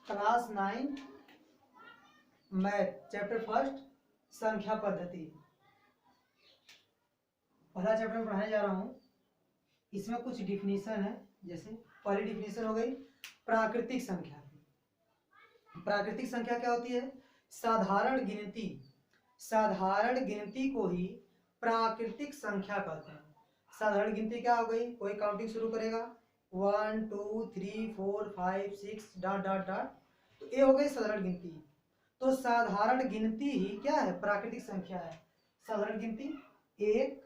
Class 9 math chapter first संख्या पद्धति। पहला चैप्टर में पढ़ाने जा रहा हूँ। इसमें कुछ डिफिनीशन है। जैसे पहली डिफिनीशन हो गई प्राकृतिक संख्या की। प्राकृतिक संख्या क्या होती है? साधारण गिनती। साधारण गिनती को ही प्राकृतिक संख्या कहते हैं। साधारण गिनती क्या हो गई? कोई काउंटिंग शुरू करेगा 1 2 3 4 5 6 डॉट डॉट डॉट, तो ये हो गई साधारण गिनती। तो साधारण गिनती ही क्या है? प्राकृतिक संख्या है। साधारण गिनती 1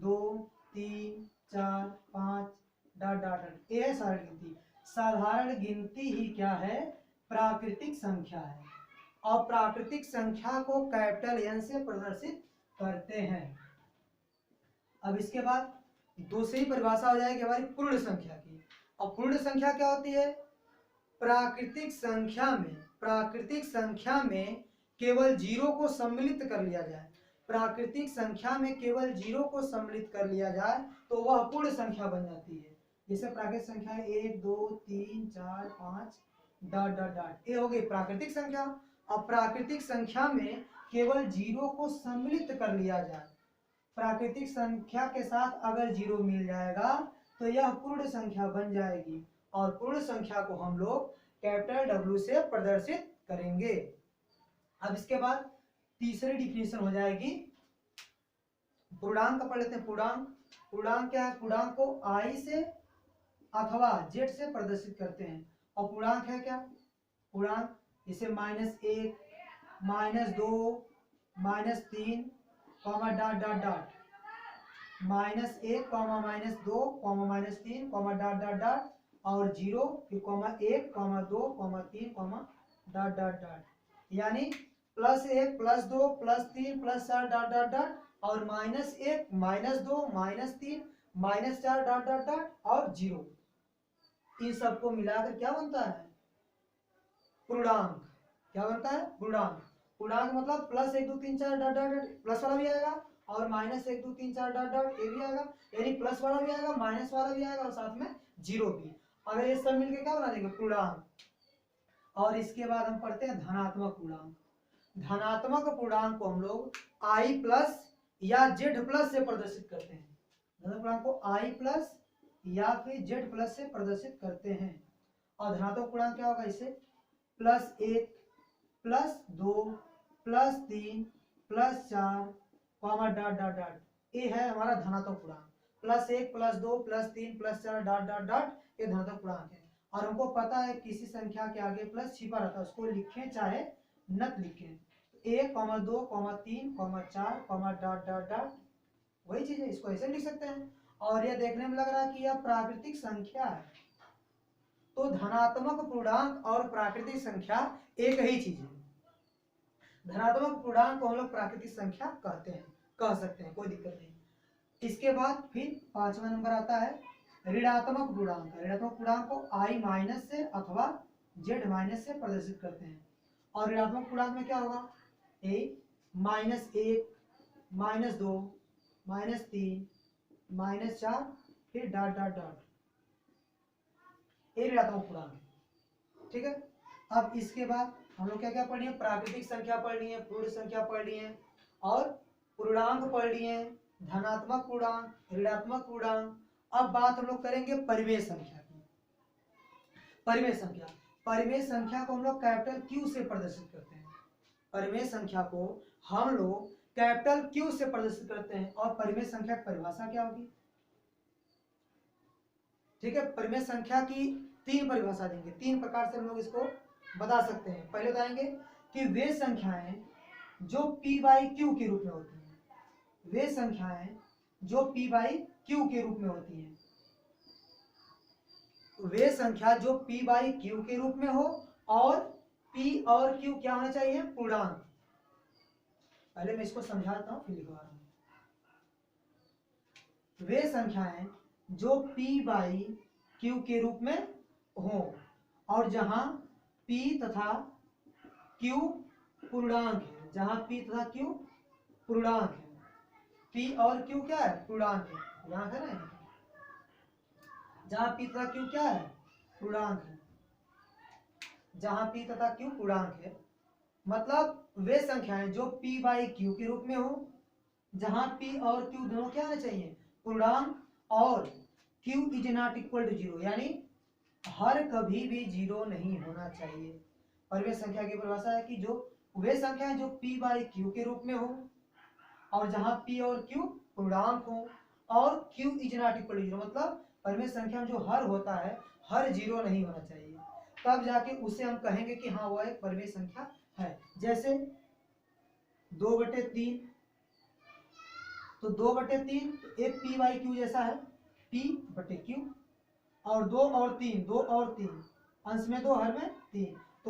2 3 4 5 डॉट डॉट डॉट, ये है साधारण गिनती। साधारण गिनती ही क्या है? प्राकृतिक संख्या है। और प्राकृतिक संख्या को कैपिटल एन से प्रदर्शित करते हैं। अब इसके बाद दूसरी परिभाषा हो जाएगी हमारी पूर्ण संख्या की। और पूर्ण संख्या क्या होती है? प्राकृतिक संख्या में केवल जीरो को सम्मिलित कर लिया जाए। प्राकृतिक संख्या में केवल जीरो को सम्मिलित कर लिया जाए तो वह पूर्ण संख्या बन जाती है। जैसे प्राकृतिक संख्या है 1 2 3 4 5 डॉट डॉट डॉट, ये हो गई प्राकृतिक संख्या। अब प्राकृतिक संख्या में केवल जीरो को सम्मिलित कर लिया जाए, प्राकृतिक संख्या के साथ अगर जीरो मिल जाएगा तो यह पूर्ण संख्या बन जाएगी। और पूर्ण संख्या को हम लोग कैपिटल डब्ल्यू से प्रदर्शित करेंगे। अब इसके बाद तीसरी डिफिनेशन हो जाएगी पूर्णांक। पढ़ लेते हैं पूर्णांक। पूर्णांक क्या है? पूर्णांक को आई से अथवा जेड से प्रदर्शित करते हैं। और पूर्णांक है क्या? पूर्णांक जैसे -1 -2 -3 comma dot dot dot, -1 -2 -3 dot dot dot और 0 फिर -1 2 3 डॉट डॉट डॉट, यानी +1 +2 +3 +4 डॉट डॉट डॉट और -1 -2 -3 -4 डॉट डॉट डॉट और 0। इन सबको मिलाकर क्या बनता है? पूर्णांक। क्या बनता है? पूर्णांक। पूर्णांक मतलब +1 2 3 4 डॉट डॉट डॉट, प्लस वाला भी आएगा और -1 2 3 4 डॉट डॉट ये भी आएगा, यानी प्लस वाला भी आएगा माइनस वाला भी आएगा और साथ में जीरो भी। अगर ये सब मिलके क्या बना देंगे? पूर्णांक। और इसके बाद हम पढ़ते हैं धनात्मक पूर्णांक। धनात्मक पूर्णांक को हम लोग i प्लस या जेड प्लस से प्रदर्शित करते हैं। धनात्मक पूर्णांक को i प्लस या फिर जेड प्लस से प्रदर्शित करते हैं। और धनात्मक पूर्णांक क्या होगा? इसे +1 +2 +3 +4 कॉमा डॉट डॉट डॉट, ये है हमारा धनात्मक पूर्णांक। +1 +2 +3 +4 डॉट डॉट डॉट, ये धनात्मक पूर्णांक है। और हमको पता है किसी संख्या के आगे प्लस छिपा रहता है, उसको लिखें चाहे न लिखें। 1 2 3 4 डॉट डॉट डॉट, वही चीज है, इसको ऐसे लिख सकते हैं। और ये देखने में लग रहा है कि यह प्राकृतिक संख्या है। तो धनात्मक पूर्णांक और प्राकृतिक संख्या एक ही चीज है। धनात्मक पूर्णांक को हम लोग प्राकृतिक संख्या कहते हैं, कह सकते हैं, कोई दिक्कत नहीं। इसके बाद फिर 5वां नंबर आता है ऋणात्मक पूर्णांक। ऋणात्मक पूर्णांक को i माइनस से अथवा z माइनस से प्रदर्शित करते हैं। और ऋणात्मक पूर्णांक में क्या होगा? -1 -2 -3 -4 फिर डॉट डॉट डॉट, ये ऋणात्मक पूर्णांक है। ठीक है। अब इसके बाद हम लोग क्या क्या पढ़ लिए? प्राकृतिक संख्या पढ़ लिए, पूर्ण संख्या पढ़ लिए और पूर्णांक पढ़ लिए, धनात्मक पूर्णांक, ऋणात्मक पूर्णांक। अब बात हम लोग करेंगे परिमेय संख्या की। परिमेय संख्या, परिमेय संख्या को हम लोग कैपिटल क्यू से प्रदर्शित करते हैं। परिमेय संख्या को हम लोग कैपिटल क्यू से प्रदर्शित करते हैं। और परिमेय संख्या की परिभाषा क्या होगी? ठीक है। परिमेय संख्या की 3 परिभाषा देंगे। 3 प्रकार से हम लोग इसको बता सकते हैं। पहले बताएंगे कि वे संख्याएं जो p/q के रूप में होती हैं। वे संख्याएं जो p/q के रूप में होती हैं। वे संख्या जो p/q के रूप में हो और p और q क्या होना चाहिए? पूर्णांक। पहले मैं इसको समझाता हूं फिर लिखवा रहा हूं। वे संख्याएं जो p/q के रूप में हो और जहां p तथा q पूर्णांक है। जहां p तथा q पूर्णांक है। p और q क्या है? पूर्णांक है। यहां है ना, जहां p तथा q क्या है? पूर्णांक है। जहां p तथा q पूर्णांक है, मतलब वे संख्याएं जो p बाई q के रूप में हो, जहां p और q दोनों क्या होने चाहिए, पूर्णांक, और q is not equal to 0, यानी हर कभी भी 0 नहीं होना चाहिए। परिमेय संख्या की परिभाषा है कि जो वे संख्याएं जो p बाई q के रूप में हो, और जहां p और q पूर्णांक हो, और q is not equal to 0, मतलब परिमेय संख्या में जो हर होता है, हर 0 नहीं होना चाहिए, तब जाके उसे हम कहेंगे कि हाँ वह एक परिमेय संख्या है। जैसे 2/3, तो 2/3 एक p बाई q जैसा है, p/q, और 2 और 3 अंश में 2 हर में 3, तो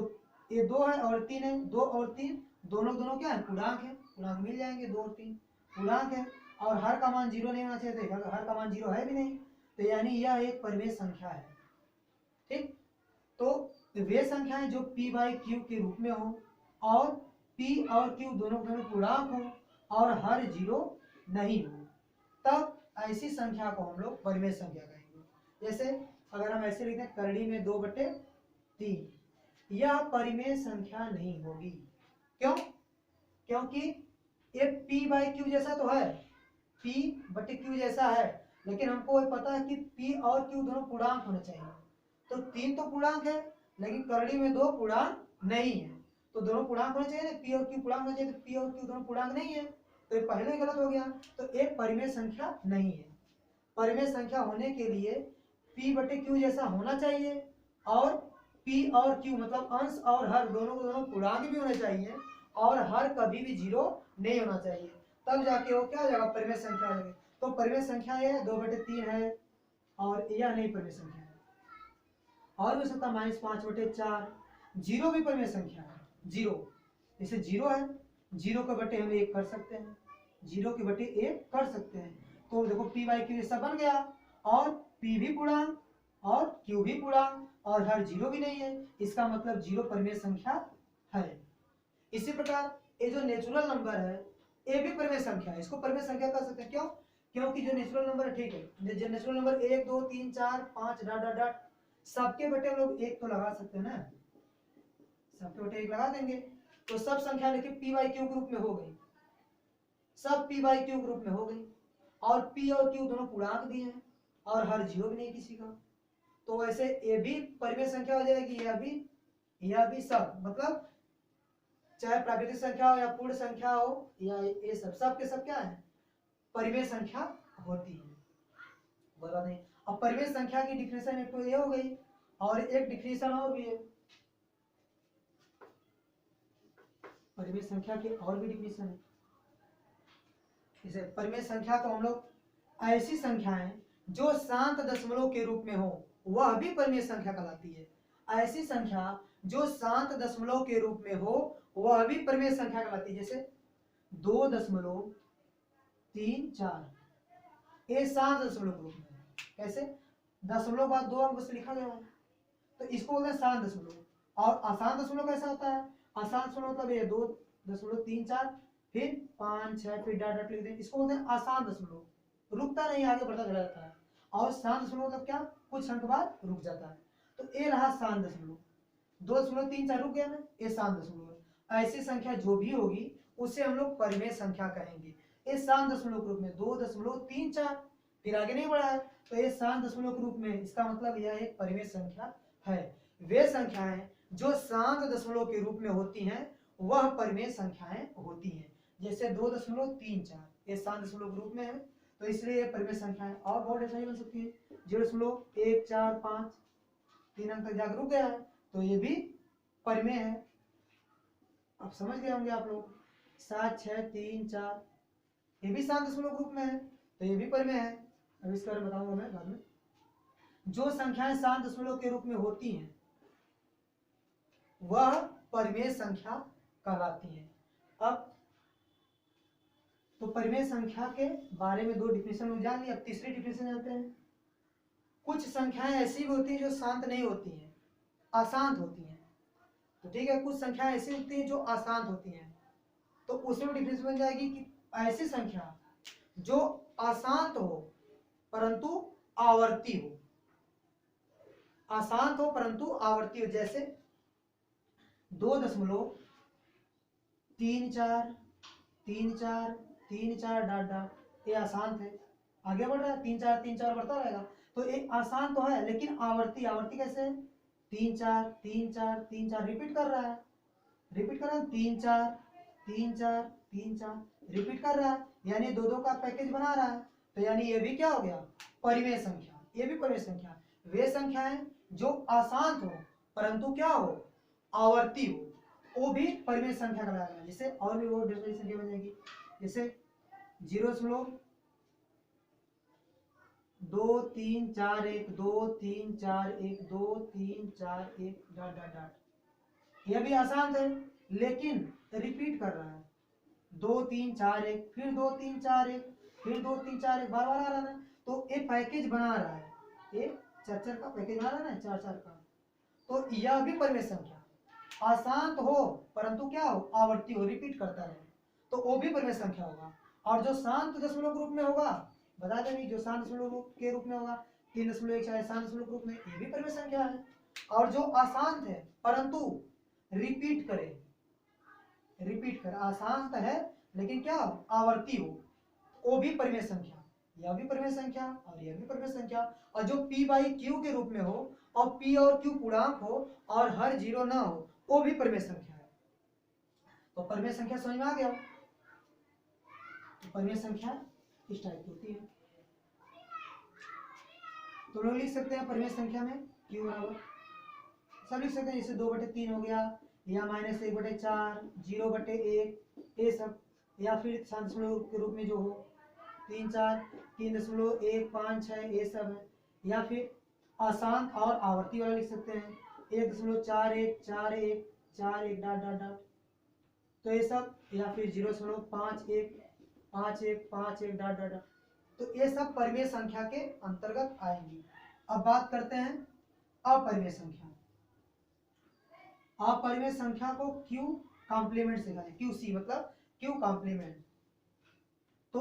ये 2 है और 3 है, 2 और 3 दोनों क्या है, पूर्णांक है, पूर्णांक मिल जाएंगे, 2 और 3 पूर्णांक है, और हर का मान 0 नहीं होना चाहिए, तो हर का मान 0 है भी नहीं, तो यानी यह एक परिमेय संख्या है। ठीक, तो वे संख्याएं जो p बाई q के रूप में हो, और p और q दोनों पूर्णांक हो, और हर 0 नहीं हो, तब ऐसी संख्या को हम लोग परिमेय संख्या कहेंगे। जैसे अगर हम ऐसे लिखते हैं करड़ी में 2/3, यह परिमेय संख्या नहीं होगी। क्यों? क्योंकि ये p बाई q जैसा तो है, p/q जैसा है, लेकिन हमको पता है कि p और q दोनों पूर्णांक होने चाहिए, तो 3 तो पूर्णांक है, लेकिन करड़ी में 2 पूर्णांक नहीं है, तो दोनों पूर्णांक होने चाहिए ना, p और q पूर्णांक होने चाहिए, तो p और q दोनों पूर्णांक नहीं है, तो ये पहले ही गलत हो गया, तो एक परिमेय संख्या नहीं है। परिमेय संख्या होने के लिए p/q जैसा होना चाहिए, और p और q मतलब अंश और हर दोनों पूर्णांक भी होने चाहिए, और हर कभी भी 0 नहीं होना चाहिए, तब जाके वो क्या हो जाएगा, परिमेय संख्या हो जाएगी। तो परिमेय संख्या ये 2/3 है, और यह नहीं परिमेय संख्या है। और भी सकता -5/4, 0 भी परिमेय संख्या है, 0 जैसे 0 है, 0 के बटे हम 1 कर सकते हैं, 0 के बटे 1 कर सकते हैं, तो देखो p बाई q ऐसा बन गया, और p भी पूर्णांक और q भी पूर्णांक, और हर 0 भी नहीं है, इसका मतलब 0 परिमेय संख्या है। इसी प्रकार ये जो नेचुरल नंबर है, ये भी परिमेय संख्या है, इसको परिमेय संख्या कह सकते हैं। क्यों? क्योंकि जो नेचुरल नंबर है, ठीक है, जो natural number 1 2 3 4 5 dot dot dot, सबके बटे हम लोग 1 तो लगा सकते हैं ना, सबके बटे 1 लगा देंगे, तो सब संख्या लेके p बाई q ग्रुप में हो गई, सब p बाई q ग्रुप में हो गई, और p और q दोनों पूर्णांक भी हैं, और हर 0 भी नहीं किसी का, तो वैसे ये भी परिमेय संख्या हो जाएगी, यह भी सब, मतलब चाहे प्राकृतिक संख्या हो या पूर्ण संख्या हो, या ये सब के सब क्या है, परिमेय संख्या होती है। कोई बात नहीं। अब परिमेय संख्या की डिफिनेशन एक तो ये हो गई, और एक डिफिनेशन और भी है, परिमेय संख्या की और भी डिफिनेशन है। इसे परिमेय संख्या को हम लोग ऐसी संख्याएं जो शांत दशमलव के रूप में हो, वह भी परिमेय संख्या कहलाती है। ऐसी संख्या जो शांत दशमलव के रूप में हो, वह भी परिमेय संख्या कहलाती है। जैसे 2.34, ये शांत दशमलव के रूप में है। कैसे? दशमलव बाद 2 अंक से लिखा गया है, तो इसको बोलते हैं शांत दशमलव। और अशांत दशमलव कैसा होता है? अशांत दशमलव मतलब ये 2.34 फिर 5 6 फिर डॉट डॉट लिख दें, इसको बोलते हैं अशांत दशमलव, रुकता नहीं, आगे बढ़ता चला जाता है। और शांत दशमलव मतलब क्या, कुछ अंक बाद रुक जाता है, तो ये रहा शांत दशमलव। 2.34 रुक गया ना, ये शांत दशमलव है। ऐसी संख्या जो भी होगी उसे हम लोग परिमेय संख्या कहेंगे। ये शांत दशमलव के रूप में 2.34 फिर आगे नहीं बढ़ा है, तो ये शांत दशमलव के रूप में, इसका मतलब यह एक परिमेय संख्या है। वे संख्याएं जो शांत दशमलव के रूप में होती हैं, वह परिमेय संख्याएं होती हैं। जैसे 2.34 ये शांत दशमलव के रूप में है, तो इसलिए ये परिमेय संख्या है। और बहुत ऐसा ही बन सकती है, 0.145 3 अंक तक जाकर रुक गया है, तो ये भी परिमेय है। अब समझ गए होंगे आप लोग। 7 6 3 4 ये भी शांत दशमलव ग्रुप में है, तो ये भी परिमेय है। अब इसके बारे में बताऊंगा मैं बाद में। जो संख्याएं शांत दशमलव के रूप में होती हैं, वह परिमेय संख्या कहलाती हैं। अब तो परिमेय संख्या के बारे में 2 डिफिनेशन जान लिया, अब तीसरी डिफिनेशन जानते हैं। कुछ संख्याएं ऐसी भी होती हैं जो शांत नहीं होती हैं, अशांत होती हैं। तो ठीक है, कुछ संख्याएं ऐसी होती हैं जो अशांत होती हैं, तो उसमें डिफरेंस बन जाएगी कि ऐसी संख्या जो अशांत हो परंतु आवर्ती हो, अशांत हो परंतु आवर्ती हो। जैसे 2.34 डॉट डॉट, ये आसान थे। आगे बढ़ रहा है, 3 4 बढ़ता रहेगा। तो ये आसान तो है, लेकिन आवर्ती आवर्ती कैसे है, 3 4 रिपीट कर रहा है, 3 4 रिपीट कर रहा है, यानी दो दो का पैकेज बना रहा है। तो यानी ये भी क्या हो गया, परिमेय संख्या। ये भी परिमेय संख्या, वे संख्याएं जो अशांत हो परंतु क्या हो, आवर्ती हो, वो भी परिमेय संख्या कहलाएगा। जैसे और भी वो ढेर सारी संख्या बन जाएगी, जैसे 0.2341 2341 2341 डॉट डॉट डॉट। यह भी आसान है लेकिन रिपीट कर रहा है, 2341 फिर 2341 फिर 2341 बार बार आ रहा है। तो ये पैकेज बना रहा है, ये 4 का पैकेज बना रहा है ना, 4 का। तो यह भी परिमेय संख्या, अशांत हो परंतु क्या हो, आवर्ती हो, रिपीट करता रहे, तो वो भी परिमेय संख्या होगा। और जो शांत दशमलव के रूप में होगा, बता दें जो शांत दशमलव के रूप में होगा 3.14 शांत दशमलव के रूप में, ये भी परिमेय संख्या है। और जो अशांत है परंतु रिपीट करे, अशांत है लेकिन क्या आवर्ती हो, वो भी परिमेय संख्या। यह भी परिमेय संख्या और यह भी परिमेय संख्या। और जो p बाई क्यू के रूप में हो और p और q पूर्णांक हो और हर जीरो ना हो, वो भी परिमेय संख्या है। तो परिमेय संख्या समझ में आ गया। तो परिमेय संख्या इस टाइप की होती है। तो लोग लिख सकते हैं परिमेय संख्या में q बराबर सब लिख सकते हैं, जैसे 2/3 हो गया, या -1/4, 0/1, ये सब, या फिर शांत दशमलव के रूप में जो हो 3 4 3.156 ये सब है। या फिर अशांत और आवर्ती वाला लिख सकते हैं 1.414141 डॉट डॉट डॉट, तो ये सब, या फिर 0.515151 डॉट डॉट डॉट। तो ये सब परिमेय संख्या के अंतर्गत आएंगी। अब बात करते हैं अपरिमेय संख्या। अपरिमेय संख्या को क्यू कॉम्प्लीमेंट से लिखा, QC मतलब क्यू कॉम्प्लीमेंट। तो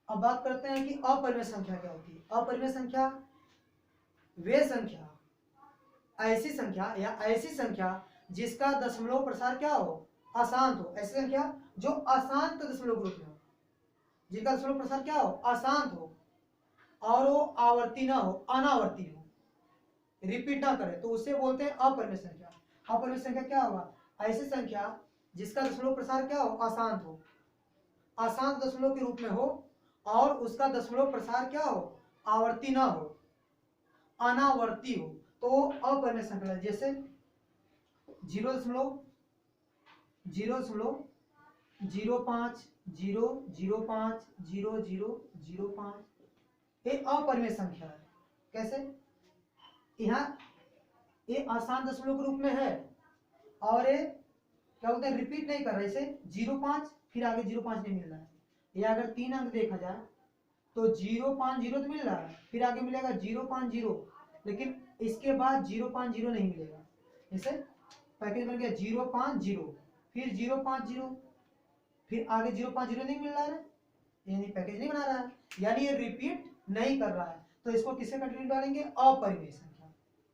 अब बात करते हैं कि अपरिमेय संख्या क्या होती है। अपरिमेय संख्या वे संख्या, ऐसी संख्या या ऐसी संख्या जिसका दशमलव प्रसार क्या हो, अशांत हो। ऐसी संख्या जो अशांत दशमलव ग्रुप में हो, जिसका दशमलव प्रसार क्या हो, अशांत हो, और वो आवर्ती ना हो, अनावर्ती हो, रिपीट ना करे, तो उसे बोलते हैं अपरिमेय संख्या। अपरिमेय संख्या क्या होगा, ऐसी संख्या जिसका दशमलव प्रसार क्या हो, अशांत हो, अशांत दशमलव के रूप में हो, और उसका दशमलव प्रसार क्या हो, आवर्ती ना हो, अनावर्ती हो, तो अपरिमेय संख्या। जैसे 0.0500500005 ये अपरिमेय संख्या है। कैसे, यहाँ ये आसान दशमलव के रूप में है और ये क्या बोलते हैं, रिपीट नहीं कर रहा है, इसे 0.5 फिर आगे 0.5 नहीं मिल रहा है। या अगर 3 अंक देखा जाए तो 0.50 तो मिल रहा है, फिर आगे मिलेगा 0.0, लेकिन इसके बाद 0.0 नहीं मिलेगा। जैसे पैकेज बन गया 0.0 फिर 0.50 फिर आगे 0.0 नहीं मिल रहा है, यानी पैकेज नहीं बना रहा है, यानी ये रिपीट नहीं कर रहा है। तो इसको किसके कैटेगरी में डालेंगे, अपरिमेय संख्या।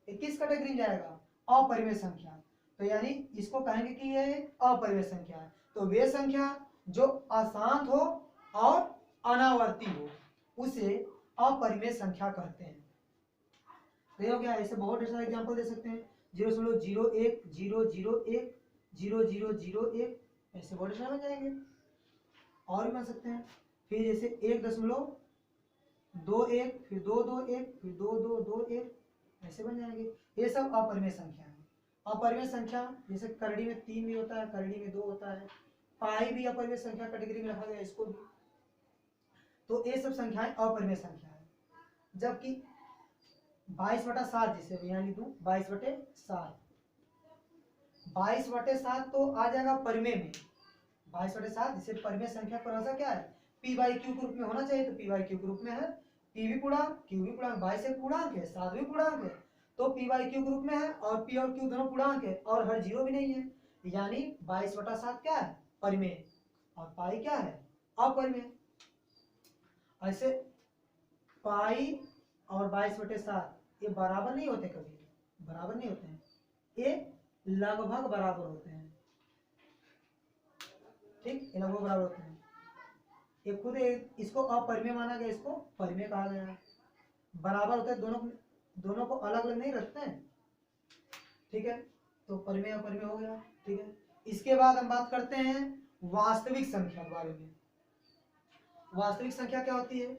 ये किस कैटेगरी में जाएगा, अपरिमेय संख्या। तो यानी इसको कहेंगे कि ये अपरिमेय संख्या है। तो वे संख्या जो अशांत हो और अनावर्ती हो उसे अपरिमेय संख्या कहते हैं। तो हो गया, ऐसे बहुत सारे एग्जांपल दे सकते हैं, 0.01 001 0001 ऐसे बहुत सारे बन जाएंगे, और भी बन सकते हैं। फिर जैसे 1.21 फिर 221 फिर 2221 ऐसे बन जाएंगे। ये सब अपरिमेय संख्या है। अपरिमेय संख्या जैसे करड़ी में 3 भी होता है, करड़ी में 2 होता है, पाई भी अपरिमेय संख्या कैटेगरी में रखा गया इसको भी। तो ये सब संख्याएं अपरिमेय संख्या है। जबकि 22/7 जैसे यहाँ लिख दूं 22/7, 22/7 तो आ जाएगा परिमेय में। 22/7 जैसे परिमेय संख्या परिभाषा क्या है, p बाई क्यू के रूप में होना चाहिए, तो p बाई क्यू के रूप में है। p भी पूर्णांक, q भी पूर्णांक, 22 एक पूर्णांक है, 7 भी पूर्णांक है, तो p बाई क्यू के रूप में है, और p और q दोनों पूर्णांक है, और हर जीरो भी नहीं है, यानी 22/7 क्या है, परिमेय, और पाई क्या है, अपरिमेय। ऐसे पाई और 22/7 ये बराबर नहीं होते, कभी बराबर नहीं होते हैं, ये लगभग बराबर होते हैं। ठीक, ये लगभग बराबर होते हैं। ये खुद इसको अपरिमेय माना गया, इसको परिमेय कहा गया। बराबर होते हैं, दोनों को अलग अलग नहीं रखते हैं। ठीक है, तो परिमेय अपरिमेय हो गया। ठीक है, इसके बाद हम बात करते हैं वास्तविक संख्या के बारे में। वास्तविक संख्या क्या होती है?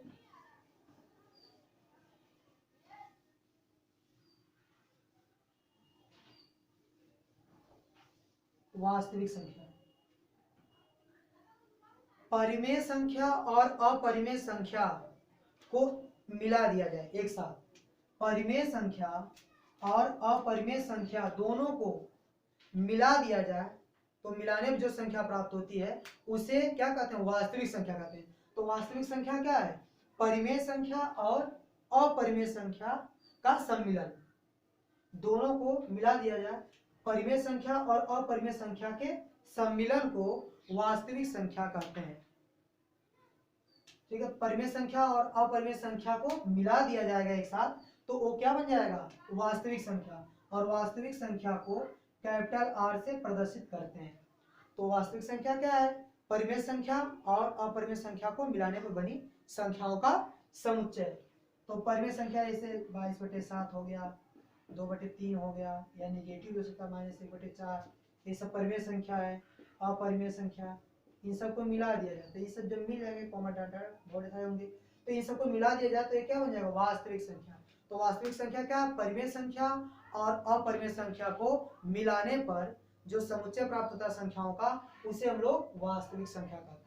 वास्तविक संख्या परिमेय संख्या और अपरिमेय संख्या को मिला दिया जाए एक साथ। परिमेय संख्या और अपरिमेय संख्या दोनों को मिला दिया जाए तो मिलाने में जो संख्या प्राप्त होती है उसे क्या कहते हैं? वास्तविक संख्या कहते हैं। तो वास्तविक संख्या क्या है? परिमेय संख्या और अपरिमेय संख्या का सम्मिलन। दोनों को मिला दिया जाए, परिमेय संख्या और अपरिमेय संख्या के सम्मिलन को वास्तविक संख्या कहते हैं। ठीक है, परिमेय संख्या और अपरिमेय संख्या को मिला दिया जाएगा एक साथ तो वो क्या बन जाएगा? वास्तविक संख्या। और वास्तविक संख्या को कैपिटल आर से प्रदर्शित करते हैं। तो वास्तविक संख्या क्या है? परिमेय संख्या और अपरिमेय संख्या को मिलाने पर बनी संख्याओं का समुच्चय। तो परिमेय संख्या जैसे 22/7 हो गया, 2/3 हो गया, या नेगेटिव हो सकता -1/4, ये सब परिमेय संख्या है। अपरिमेय संख्या इन सबको मिला दिया जाए तो ये सब जब मिल जाएंगे, कॉमा डाटा बोर्ड होंगे, तो इन सबको मिला दिया जाए तो ये क्या बन जाएगा? वास्तविक संख्या। तो वास्तविक संख्या क्या है? परिमेय संख्या और अपरिमेय संख्या को मिलाने पर जो समुच्चय प्राप्त होता है संख्याओं का, उसे हम लोग वास्तविक संख्या कहते हैं।